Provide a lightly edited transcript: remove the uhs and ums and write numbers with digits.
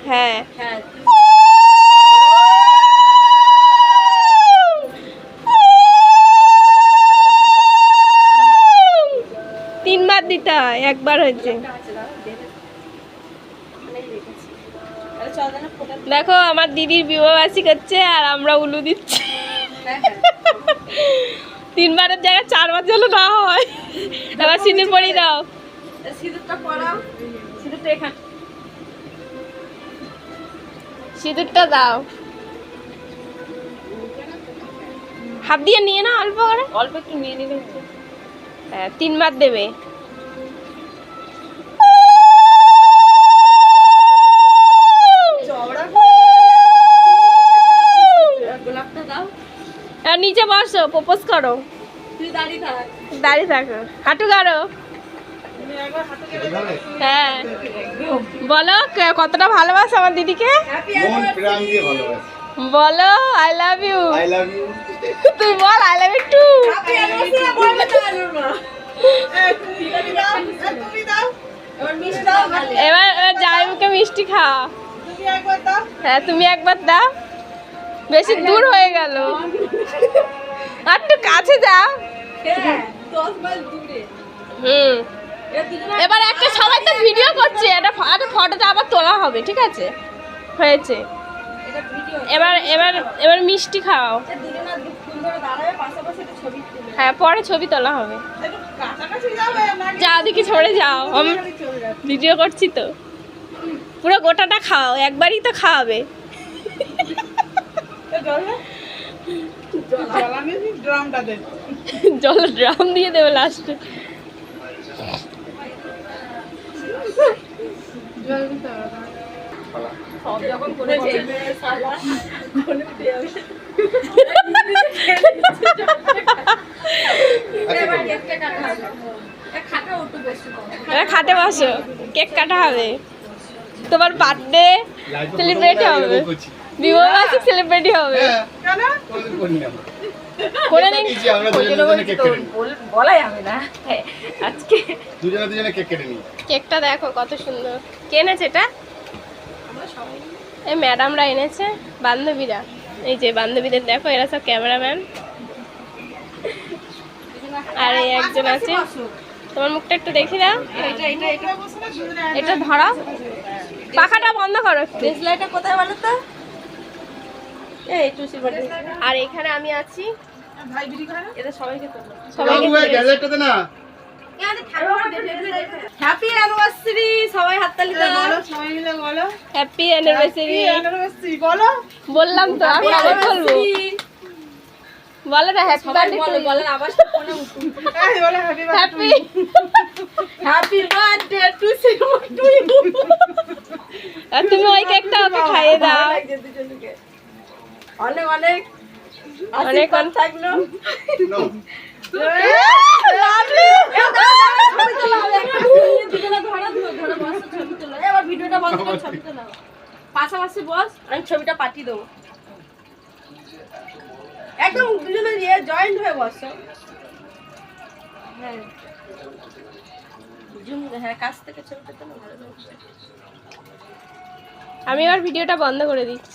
হ্যাঁ হ্যাঁ 3 বার দিতে হয়, একবার হয়েছে। দেখো আমার দিদির বিবাহবার্ষিকী করছে আর আমরা উলু দিচ্ছি। 3 বারের জায়গায় 4 বার যেন না হয়। এবার সিঁদুর পরিয়ে দাও। সিঁদুরটা পরাও। সিঁদুরটা এখানে, সিঁদুরটা দাও। হাত দিয়ে নিয়ে না, অল্প করে, অল্প একটু নিয়ে নিলে। হ্যাঁ 3 বার দেবে। গোলাপটা দাও। আর নিচে বসো, প্রপোজ করো। তুই দাঁড়িয়ে থাক। দাঁড়িয়ে থাকো, হাঁটু গাড়ো। হ্যাঁ বলো কতটা ভালোবাসো আমার দিদিকে। বলো আই লাভ ইউ। তুই বল আই লাভ ইউ টু। এবার জামাইবাবুকে মিষ্টি খাও। হ্যাঁ তুমি একবার দাও, বেশি দূর হয়ে গেল, আর একটু কাছে যাও। হুম এবার একটা, সবাই তো ভিডিও করছে, একটা ফটোটা আবার তোলা হবে, ঠিক আছে হয়েছে। এবার এবার এবার মিষ্টি খাও। হ্যাঁ পরে ছবি তোলা হবে। যাও দেখি ছড়ে যাও, আমি ভিডিও করছি তো। পুরো গোটাটা খাও, একবারই তো খাওয়াবে। জল ড্রাম দিয়ে দেবে লাস্টে। যখন করে খাটে বসো, কেক কাটা হবে। তোমার বার্থডে সেলিব্রেট হবে, বিবাহবার্ষিকী সেলিব্রেট হবে। করে নিন, বলাই হবে না আজকে। দুজনে কেক কেটে নিই। কেকটা দেখো কত সুন্দর। কে এনেছে এটা? এই ম্যাডামরা এনেছে, বান্ধবীরা। এই যে বান্ধবীদের দেখো, এরা সব ক্যামেরাম্যান। আর এই একজন আছে, তোমার মুখটা একটু দেখি দাও। এটা ধরো, পাখাটা বন্ধ করো একটু। দেশলাইটা কোথায় বলো তো? এই টুসি বাড়ি। আর এখানে আমি আছি, এটা সবাইকে তো সবাইকে গ্যাজেটটাতে না। হ্যাপি অ্যানিভার্সারি, সবাই হাততালি দাও। সবাই মিলে বলো হ্যাপি অ্যানিভার্সারি। বলো। বললাম তো, আমি আবার বলবো। বলো না হ্যাপি বার্থডে টু। বলেন আবার ফোনে উঠুন। এই বলো happy happy happy birthday to you. আর তুমি ওই কেকটা ওকে খাইয়ে দাও। অনেক অনেক অনেক থাকলো। ভিডিওটা বন্ধ করে ছবি তোলা, পাশাপাশি বস, আমি ছবিটা পাঠিয়ে দেবো। একদম দুজনে জয়েন্ট হয়ে বসো। হ্যাঁ হ্যাঁ, কাছ থেকে ছবিটা তোলা ভালো। আমি এবার ভিডিওটা বন্ধ করে দিচ্ছি।